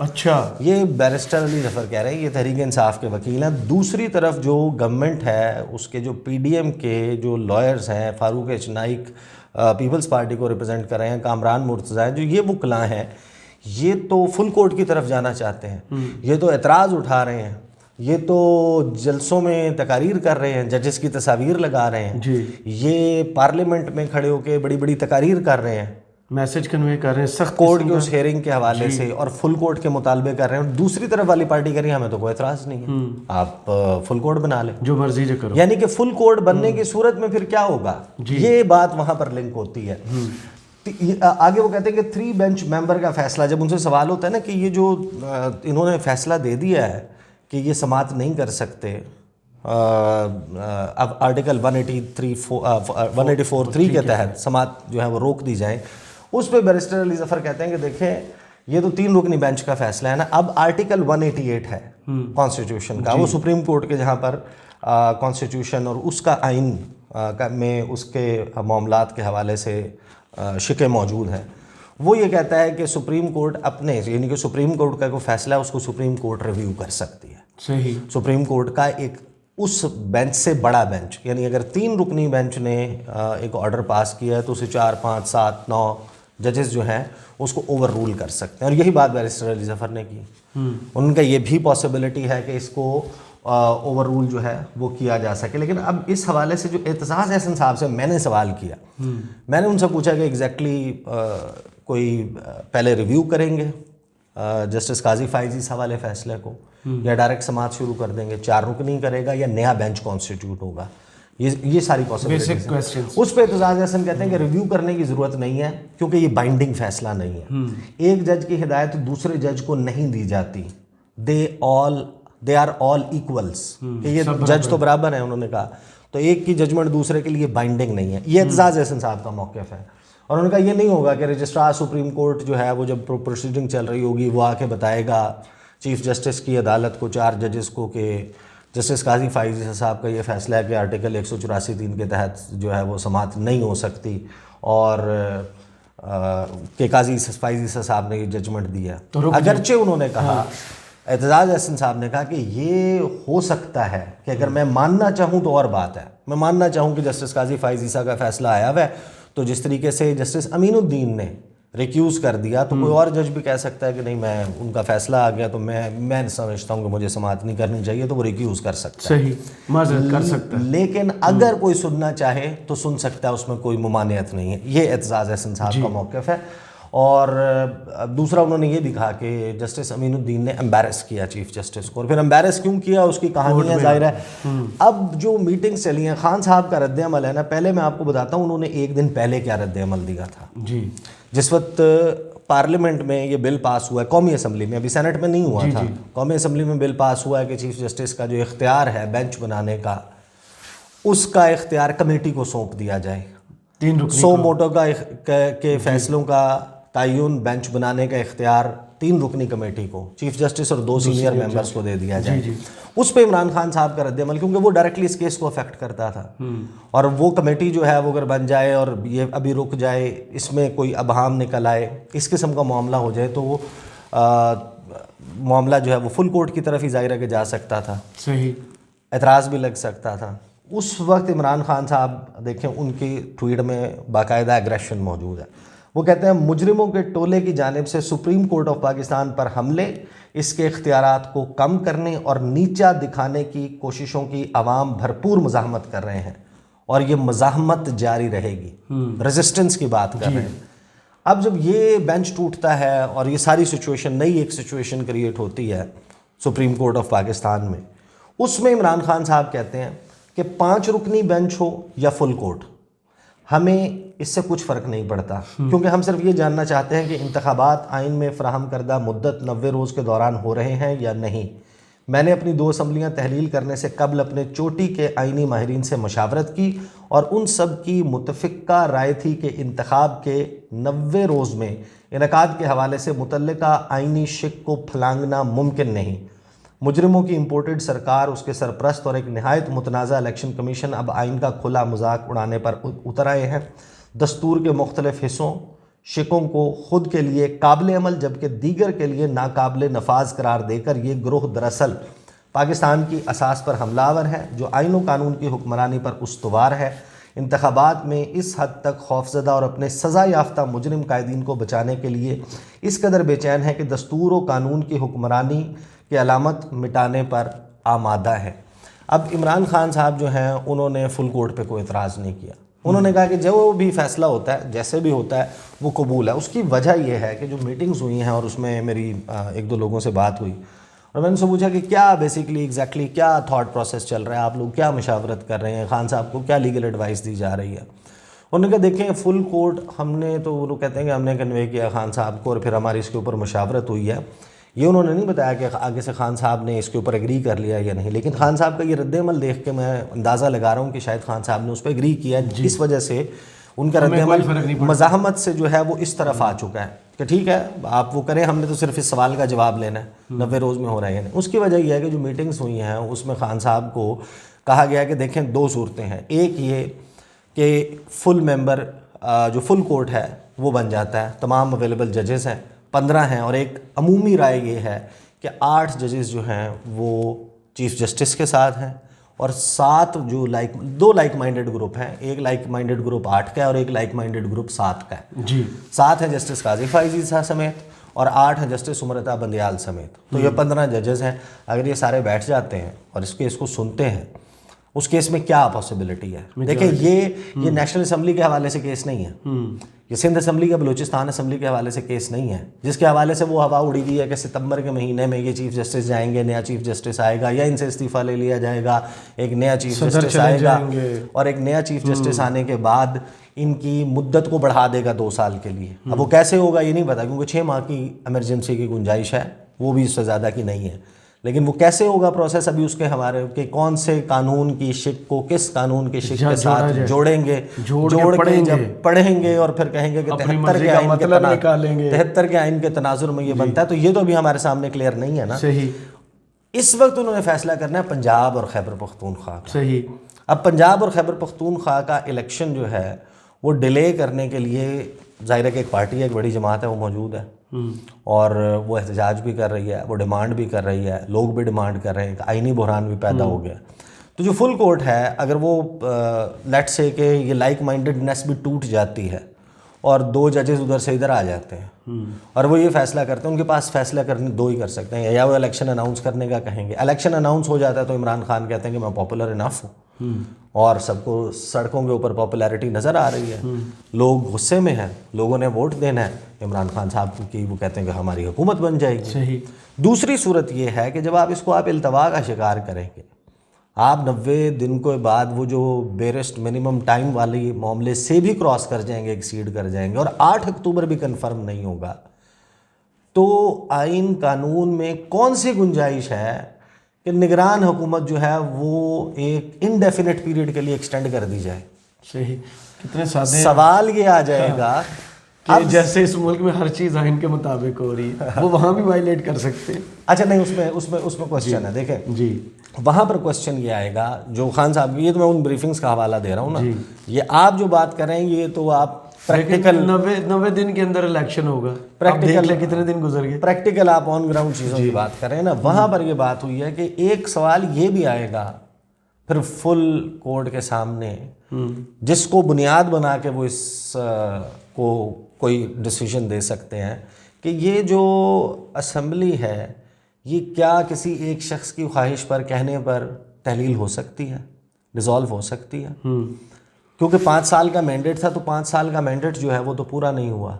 اچھا یہ بیرسٹر علی ظفر کہہ رہے ہیں، یہ تحریک انصاف کے وکیل ہیں. دوسری طرف جو گورنمنٹ ہے اس کے جو پی ڈی ایم کے جو لائرز ہیں، فاروق ایچ نائک پیپلز پارٹی کو ریپرزینٹ کر رہے ہیں، کامران مرتضیٰ ہیں، جو یہ وکلاء ہیں، یہ تو فل کورٹ کی طرف جانا چاہتے ہیں. یہ تو اعتراض اٹھا رہے ہیں، یہ تو جلسوں میں تقاریر کر رہے ہیں، ججز کی تصاویر لگا رہے ہیں، یہ پارلیمنٹ میں کھڑے ہو کے بڑی بڑی تقاریر کر رہے ہیں میسج کنوے کر رہے ہیں سخت کورٹ کے اس ہیئرنگ کے حوالے سے، اور فل کورٹ کے مطالبے کر رہے ہیں. اور دوسری طرف والی پارٹی کہہ رہی ہے ہمیں تو کوئی اعتراض نہیں ہے، آپ فل کورٹ بنا لیں، جو مرضی جو کرو. یعنی کہ فل کورٹ بننے کی صورت میں پھر کیا ہوگا، یہ بات وہاں پر لنک ہوتی ہے. آگے وہ کہتے ہیں کہ 3 بینچ ممبر کا فیصلہ، جب ان سے سوال ہوتا ہے نا کہ یہ جو انہوں نے فیصلہ دے دیا ہے کہ یہ سماعت نہیں کر سکتے، اب آرٹیکل 184(3) کے تحت سماعت جو ہے وہ روک دی جائیں، اس پہ بیرسٹر علی ظفر کہتے ہیں کہ دیکھیں یہ تو 3 رکنی بینچ کا فیصلہ ہے نا، اب آرٹیکل 188 ہے کانسٹیٹیوشن کا، وہ سپریم کورٹ کے جہاں پر کانسٹیٹیوشن اور اس کا آئین میں اس کے معاملات کے حوالے سے شکیں موجود ہیں. وہ یہ کہتا ہے کہ سپریم کورٹ اپنے، یعنی کہ سپریم کورٹ کا کوئی فیصلہ ہے اس کو سپریم کورٹ ریویو کر سکتی ہے. صحیح. سپریم کورٹ کا ایک اس بینچ سے بڑا بینچ، یعنی اگر 3 رکنی بینچ نے ایک آرڈر پاس کیا ہے تو اسے 4 5 7 9 ججز جو ہیں اس کو اوور رول کر سکتے ہیں. اور یہی بات بیرسٹر علی ظفر نے کی. ان کا یہ بھی پاسبلٹی ہے کہ اس کو اوور رول جو ہے وہ کیا جا سکے. لیکن اب اس حوالے سے جو اعتزاز احسن صاحب سے میں نے سوال کیا، میں نے ان سے پوچھا کہ ایگزیکٹلی کوئی پہلے ریویو کریں گے جسٹس قاضی فائز اس حوالے فیصلے کو، یا ڈائریکٹ سماعت شروع کر دیں گے، 4 رکنی کرے گا یا نیا بینچ کانسٹیٹیوٹ ہوگا، یہ ساری پاسبلٹیز ہیں. اس پہ اعتزاز احسن کہتے ہیں کہ ریویو کرنے کی ضرورت نہیں ہے کیونکہ یہ بائنڈنگ فیصلہ نہیں ہے. ایک جج کی ہدایت دوسرے جج کو نہیں دی جاتی. دے آر آل ایکولس، کہ یہ جج تو برابر ہیں، انہوں نے کہا، تو ایک کی ججمنٹ دوسرے کے لیے بائنڈنگ نہیں ہے. یہ اعتزاز احسن صاحب کا موقف ہے. اور ان کا یہ نہیں ہوگا کہ رجسٹرار سپریم کورٹ جو ہے وہ جب پروسیڈنگ چل رہی ہوگی وہ آ کے بتائے گا چیف جسٹس کی عدالت کو، 4 ججز کو، کہ جسٹس قاضی فائز صاحب کا یہ فیصلہ ہے کہ آرٹیکل 184(3) کے تحت جو ہے وہ سماعت نہیں ہو سکتی، اور کہ قاضی فائز صاحب نے یہ ججمنٹ دیا. اگرچہ انہوں نے کہا، اعتزاز احسن صاحب نے کہا کہ یہ ہو سکتا ہے کہ اگر میں ماننا چاہوں تو اور بات ہے، میں ماننا چاہوں کہ جسٹس قاضی فائز عیسیٰ کا فیصلہ آیا ہوا ہے، تو جس طریقے سے جسٹس امین الدین نے ریکیوز کر دیا تو کوئی اور جج بھی کہہ سکتا ہے کہ نہیں، میں ان کا فیصلہ آ گیا تو میں سمجھتا ہوں کہ مجھے سماعت نہیں کرنی چاہیے، تو وہ ریکیوز کر سکتا ہے. صحیح، معذرت کر سکتا ہے. لیکن اگر کوئی سننا چاہے تو سن سکتا ہے، اس میں کوئی ممانعت نہیں ہے. یہ اعتزاز احسن صاحب کا موقف ہے. اور دوسرا انہوں نے یہ بھی کہا کہ جسٹس امین الدین نے امبیرس کیا چیف جسٹس کو، اور پھر امبیرس کیوں کیا اس کی کہانی ہے ظاہر ہے. اب جو میٹنگز چلی ہیں، خان صاحب کا رد عمل ہے نا، پہلے میں آپ کو بتاتا ہوں انہوں نے 1 دن پہلے کیا رد عمل دیا تھا. جی، جس وقت پارلیمنٹ میں یہ بل پاس ہوا ہے، قومی اسمبلی میں، ابھی سینٹ میں نہیں ہوا تھا، قومی اسمبلی میں بل پاس ہوا ہے کہ چیف جسٹس کا جو اختیار ہے بینچ بنانے کا، اس کا اختیار کمیٹی کو سونپ دیا جائے. 3 رکنی 100 موٹو کے فیصلوں کا تعین بینچ بنانے کا اختیار 3 رکنی کمیٹی کو، چیف جسٹس اور 2 سینئر ممبرز کو دے دیا جائے. اس پہ عمران خان صاحب کا رد عمل، کیونکہ وہ ڈائریکٹلی اس کیس کو افیکٹ کرتا تھا، اور وہ کمیٹی جو ہے وہ اگر بن جائے اور یہ ابھی رک جائے، اس میں کوئی ابہام نکل آئے، اس قسم کا معاملہ ہو جائے، تو وہ معاملہ جو ہے وہ فل کورٹ کی طرف ہی ظاہر ہے کہ جا سکتا تھا. صحیح، اعتراض بھی لگ سکتا تھا. اس وقت عمران خان صاحب دیکھیں ان کی ٹویٹ میں باقاعدہ ایگریشن موجود ہے. وہ کہتے ہیں مجرموں کے ٹولے کی جانب سے سپریم کورٹ آف پاکستان پر حملے، اس کے اختیارات کو کم کرنے اور نیچا دکھانے کی کوششوں کی عوام بھرپور مزاحمت کر رہے ہیں، اور یہ مزاحمت جاری رہے گی. ریزسٹنس کی بات کر رہے ہیں. اب جب یہ بینچ ٹوٹتا ہے اور یہ ساری سچویشن، نئی ایک سچویشن کریٹ ہوتی ہے سپریم کورٹ آف پاکستان میں، اس میں عمران خان صاحب کہتے ہیں کہ 5 رکنی بینچ ہو یا فل کورٹ، ہمیں اس سے کچھ فرق نہیں پڑتا، کیونکہ ہم صرف یہ جاننا چاہتے ہیں کہ انتخابات آئین میں فراہم کردہ مدت 90 روز کے دوران ہو رہے ہیں یا نہیں. میں نے اپنی 2 اسمبلیاں تحلیل کرنے سے قبل اپنے چوٹی کے آئینی ماہرین سے مشاورت کی، اور ان سب کی متفقہ رائے تھی کہ انتخاب کے 90 روز میں انعقاد کے حوالے سے متعلقہ آئینی شک کو پھلانگنا ممکن نہیں. مجرموں کی امپورٹڈ سرکار، اس کے سرپرست اور ایک نہایت متنازع الیکشن کمیشن اب آئین کا کھلا مذاق اڑانے پر اتر آئے ہیں. دستور کے مختلف حصوں شکوں کو خود کے لیے قابل عمل جبکہ دیگر کے لیے ناقابل نفاذ قرار دے کر یہ گروہ دراصل پاکستان کی اساس پر حملہ آور ہے جو آئین و قانون کی حکمرانی پر استوار ہے، انتخابات میں اس حد تک خوفزدہ اور اپنے سزا یافتہ مجرم قائدین کو بچانے کے لیے اس قدر بے چین ہے کہ دستور و قانون کی حکمرانی کی علامت مٹانے پر آمادہ ہے۔ اب عمران خان صاحب جو ہیں انہوں نے فل کورٹ پہ کوئی اعتراض نہیں کیا، انہوں نے کہا کہ جو بھی فیصلہ ہوتا ہے جیسے بھی ہوتا ہے وہ قبول ہے۔ اس کی وجہ یہ ہے کہ جو میٹنگز ہوئی ہیں اور اس میں میری ایک دو لوگوں سے بات ہوئی اور میں نے ان سے پوچھا کہ کیا بیسیکلی ایگزیکٹلی کیا تھاٹ پروسیس چل رہا ہے، آپ لوگ کیا مشاورت کر رہے ہیں، خان صاحب کو کیا لیگل ایڈوائس دی جا رہی ہے۔ انہوں نے کہا دیکھیں فل کورٹ ہم نے تو وہ کہتے ہیں کہ ہم نے کنوے کیا خان صاحب کو اور پھر ہماری اس کے اوپر مشاورت ہوئی ہے، یہ انہوں نے نہیں بتایا کہ آگے سے خان صاحب نے اس کے اوپر ایگری کر لیا یا نہیں، لیکن خان صاحب کا یہ رد عمل دیکھ کے میں اندازہ لگا رہا ہوں کہ شاید خان صاحب نے اس پہ ایگری کیا، اس وجہ سے ان کا رد عمل مزاحمت سے جو ہے وہ اس طرف آ چکا ہے کہ ٹھیک ہے آپ وہ کریں، ہم نے تو صرف اس سوال کا جواب لینا ہے 90 روز میں ہو رہا ہے یا نہیں۔ اس کی وجہ یہ ہے کہ جو میٹنگز ہوئی ہیں اس میں خان صاحب کو کہا گیا کہ دیکھیں دو صورتیں ہیں، ایک یہ کہ فل ممبر جو فل کورٹ ہے وہ بن جاتا ہے، تمام اویلیبل ججز ہیں 15 ہیں، اور ایک عمومی رائے یہ ہے کہ 8 ججز جو ہیں وہ چیف جسٹس کے ساتھ ہیں اور 7 جو دو لائک مائنڈڈ گروپ ہیں، ایک لائک مائنڈڈ گروپ 8 کا ہے اور ایک لائک مائنڈڈ گروپ 7 کا ہے۔ جی 7 ہیں جسٹس قاضی فائزی صاحب سمیت اور 8 ہیں جسٹس عمرتا بندیال سمیت، تو یہ 15 ججز ہیں۔ اگر یہ سارے بیٹھ جاتے ہیں اور اس کیس کو سنتے ہیں، اس کیس میں کیا پاسبلٹی ہے؟ دیکھیں یہ نیشنل اسمبلی کے حوالے سے کیس نہیں ہے، یہ سندھ اسمبلی کا بلوچستان اسمبلی کے حوالے سے کیس نہیں ہے جس کے حوالے سے وہ ہوا اڑی گئی ہے کہ ستمبر کے مہینے میں یہ چیف جسٹس جائیں گے، نیا چیف جسٹس آئے گا یا ان سے استعفیٰ لے لیا جائے گا، ایک نیا چیف جسٹس آئے گا اور ایک نیا چیف جسٹس آنے کے بعد ان کی مدت کو بڑھا دے گا 2 سال کے لیے۔ اب وہ کیسے ہوگا یہ نہیں پتا کیونکہ 6 ماہ کی ایمرجنسی کی گنجائش ہے، وہ بھی اس سے زیادہ کی نہیں ہے، لیکن وہ کیسے ہوگا پروسیس ابھی اس کے ہمارے کہ کون سے قانون کی شق کو کس قانون کی شق کے ساتھ جوڑیں گے، جوڑ کے جب پڑھیں گے اور پھر کہیں گے کہ 73 کے آئین کے تناظر میں یہ بنتا ہے، تو یہ تو ابھی ہمارے سامنے کلیئر نہیں ہے نا۔ صحیح، اس وقت انہوں نے فیصلہ کرنا ہے پنجاب اور خیبر پختونخوا کا۔ صحیح، اب پنجاب اور خیبر پختونخوا کا الیکشن جو ہے وہ ڈیلے کرنے کے لیے ظاہر ہے کہ ایک پارٹی ہے، ایک بڑی جماعت ہے، وہ موجود ہے اور وہ احتجاج بھی کر رہی ہے، وہ ڈیمانڈ بھی کر رہی ہے، لوگ بھی ڈیمانڈ کر رہے ہیں، آئینی بحران بھی پیدا ہو گیا۔ تو جو فل کورٹ ہے اگر وہ لیٹ سے کہ یہ لائک مائنڈڈنیس بھی ٹوٹ جاتی ہے اور 2 ججز ادھر سے ادھر آ جاتے ہیں اور وہ یہ فیصلہ کرتے ہیں، ان کے پاس فیصلہ کرنے 2 ہی کر سکتے ہیں، یا وہ الیکشن اناؤنس کرنے کا کہیں گے، الیکشن اناؤنس ہو جاتا ہے تو عمران خان کہتے ہیں کہ میں پاپولر انف ہوں اور سب کو سڑکوں کے اوپر پاپولیرٹی نظر آ رہی ہے، لوگ غصے میں ہیں، لوگوں نے ووٹ دینا ہے عمران خان صاحب کی، وہ کہتے ہیں کہ ہماری حکومت بن جائے گی۔ صحیح۔ دوسری صورت یہ ہے کہ جب آپ اس کو التوا کا شکار کریں گے، آپ 90 دن کے بعد وہ جو بیرسٹ منیمم ٹائم والی معاملے سے بھی کراس کر جائیں گے، ایکسیڈ کر جائیں گے اور 8 اکتوبر بھی کنفرم نہیں ہوگا، تو آئین قانون میں کون سی گنجائش ہے کہ نگران حکومت جو ہے وہ ایک انڈیفینٹ پیریڈ کے لیے ایکسٹینڈ کر دی جائے؟ صحیح، کتنے سادے سوال یہ آ جائے گا کہ جیسے اس ملک میں ہر چیز آئین کے مطابق ہو رہی ہے وہ وہاں بھی وائلیٹ کر سکتے ہیں۔ اچھا نہیں، اس میں کوشچن ہے، دیکھیں جی وہاں پر کوشچن یہ آئے گا جو خان صاحب کی، یہ تو میں ان بریفنگز کا حوالہ دے رہا ہوں نا، یہ آپ جو بات کر رہے ہیں یہ تو آپ پریکٹیکل 90 دن کے اندر الیکشن ہوگا، پریکٹیکل کتنے دن گزر گئے، پریکٹیکل آپ آن گراؤنڈ چیزوں کی بات کر رہے ہیں نا، وہاں پر یہ بات ہوئی ہے کہ ایک سوال یہ بھی آئے گا پھر فل کورٹ کے سامنے جس کو بنیاد بنا کے وہ اس کو کوئی ڈیسیژن دے سکتے ہیں کہ یہ جو اسمبلی ہے یہ کیا کسی ایک شخص کی خواہش پر کہنے پر تحلیل ہو سکتی ہے، ڈیزالو ہو سکتی ہے، کیونکہ 5 سال کا مینڈیٹ تھا، تو 5 سال کا مینڈیٹ جو ہے وہ تو پورا نہیں ہوا،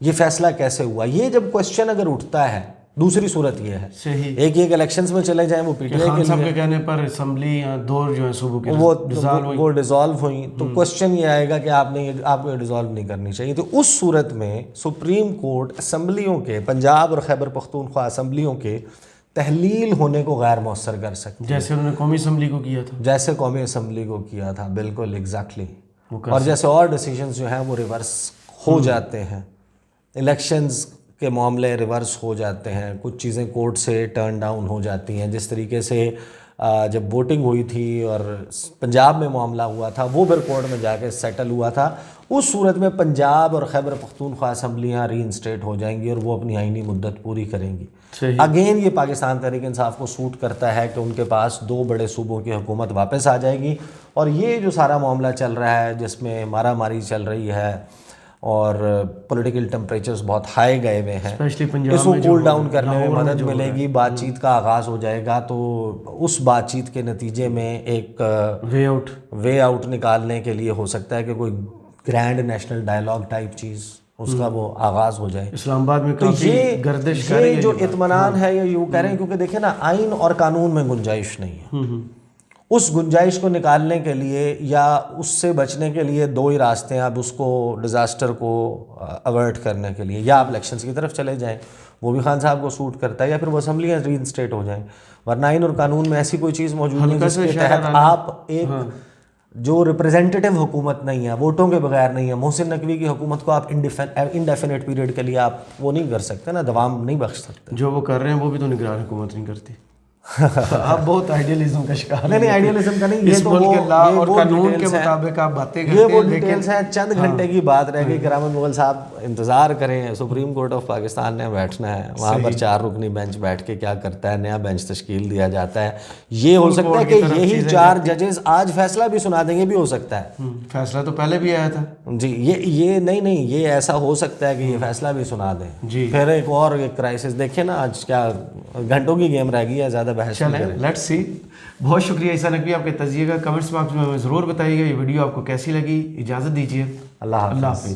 یہ فیصلہ کیسے ہوا؟ یہ جب کوشچن اگر اٹھتا ہے، دوسری صورت یہ ہے صحیح، ایک الیکشنز میں چلے جائیں وہ پی ٹی آئی خان صاحب کے کہنے پر اسمبلی یا 2 جو ہے صوبوں کے وہ ڈیزالو ہوئی، تو کوشچن یہ آئے گا کہ آپ کو ڈیزالو نہیں کرنی چاہیے، تو اس صورت میں سپریم کورٹ اسمبلیوں کے، پنجاب اور خیبر پختونخوا اسمبلیوں کے تحلیل ہونے کو غیر مؤثر کر سکتی ہے، جیسے انہوں نے قومی اسمبلی کو کیا تھا، جیسے قومی اسمبلی کو کیا تھا، بالکل ایگزیکٹلی، اور جیسے اور ڈیسیژنز جو ہیں وہ ریورس ہو جاتے ہیں، الیکشنز کے معاملے ریورس ہو جاتے ہیں، کچھ چیزیں کورٹ سے ٹرن ڈاؤن ہو جاتی ہیں، جس طریقے سے جب ووٹنگ ہوئی تھی اور پنجاب میں معاملہ ہوا تھا وہ پھر کورٹ میں جا کے سیٹل ہوا تھا، اس صورت میں پنجاب اور خیبر پختونخوا اسمبلیاں ری انسٹیٹ ہو جائیں گی اور وہ اپنی آئینی مدت پوری کریں گی۔ اگین یہ پاکستان تحریک انصاف کو سوٹ کرتا ہے کہ ان کے پاس 2 بڑے صوبوں کی حکومت واپس آ جائے گی، اور یہ جو سارا معاملہ چل رہا ہے جس میں مارا ماری چل رہی ہے اور پولیٹیکل ٹمپریچرز بہت ہائی گئے ہوئے ہیں، اس کو کول ڈاؤن کرنے میں مدد ملے گی، بات چیت کا آغاز ہو جائے گا، تو اس بات چیت کے نتیجے میں ایک وے آؤٹ نکالنے کے لیے ہو سکتا ہے کہ کوئی گرینڈ نیشنل ڈائلاگ ٹائپ چیز اس کا وہ آغاز ہو جائے۔ اسلام آباد میں تو کافی گردش کر رہی ہے یہ جو اطمینان ہے یا یوں کہہ رہے ہیں، کیونکہ دیکھیں نا آئین اور قانون میں گنجائش نہیں ہے، اس گنجائش کو نکالنے کے لیے یا اس سے بچنے کے لیے 2 ہی راستے ہیں، اب اس کو ڈیزاسٹر کو اوائڈ کرنے کے لیے یا آپ الیکشنز کی طرف چلے جائیں، وہ بھی خان صاحب کو سوٹ کرتا ہے، یا پھر وہ اسمبلیاں ری انسٹیٹ ہو جائیں، ورنہ آئین اور قانون میں ایسی کوئی چیز موجود نہیں جس کے تحت آپ ایک جو ریپریزنٹیٹیو حکومت نہیں ہے، ووٹوں کے بغیر نہیں ہے، محسن نقوی کی حکومت کو آپ انڈیفینٹ پیریڈ کے لیے آپ وہ نہیں کر سکتے نا، دوام نہیں بخش سکتے۔ جو وہ کر رہے ہیں وہ بھی تو نگران حکومت نہیں کرتی۔ آپ بہت آئیڈیلزم کا شکار ہیں۔ نہیں آئیڈیلزم کا نہیں، اس ملک کے لا اور قانون کے مطابق آپ باتیں کرتے ہیں، یہ وہ ڈیٹیلز ہیں، چند گھنٹے کی بات رہ گئی۔ کرامت مغل صاحب انتظار کریں، سپریم کورٹ آف پاکستان نے بیٹھنا ہے، وہاں پر 4 رکنی بینچ بیٹھ کے کیا کرتا ہے، نیا بینچ تشکیل دیا جاتا ہے، یہ ہو سکتا ہے کہ یہی 4 ججز آج فیصلہ بھی سنا دیں گے، بھی ہو سکتا ہے۔ فیصلہ تو پہلے بھی آیا تھا جی، یہ نہیں یہ ایسا ہو سکتا ہے کہ یہ فیصلہ بھی سنا دیں جی۔ پھر ایک اور کرائسس دیکھیں نا، آج کیا گھنٹوں کی گیم رہ گئی ہے، زیادہ بحث نہیں کریں۔ Let's see. بہت شکریہ عیسیٰ نقوی، آپ کے تجزیے کا کمنٹس باکس میں ہمیں ضرور بتائیے گا۔ یہ ویڈیو آپ کو کیسی لگی؟ اجازت دیجیے، اللہ حافظ۔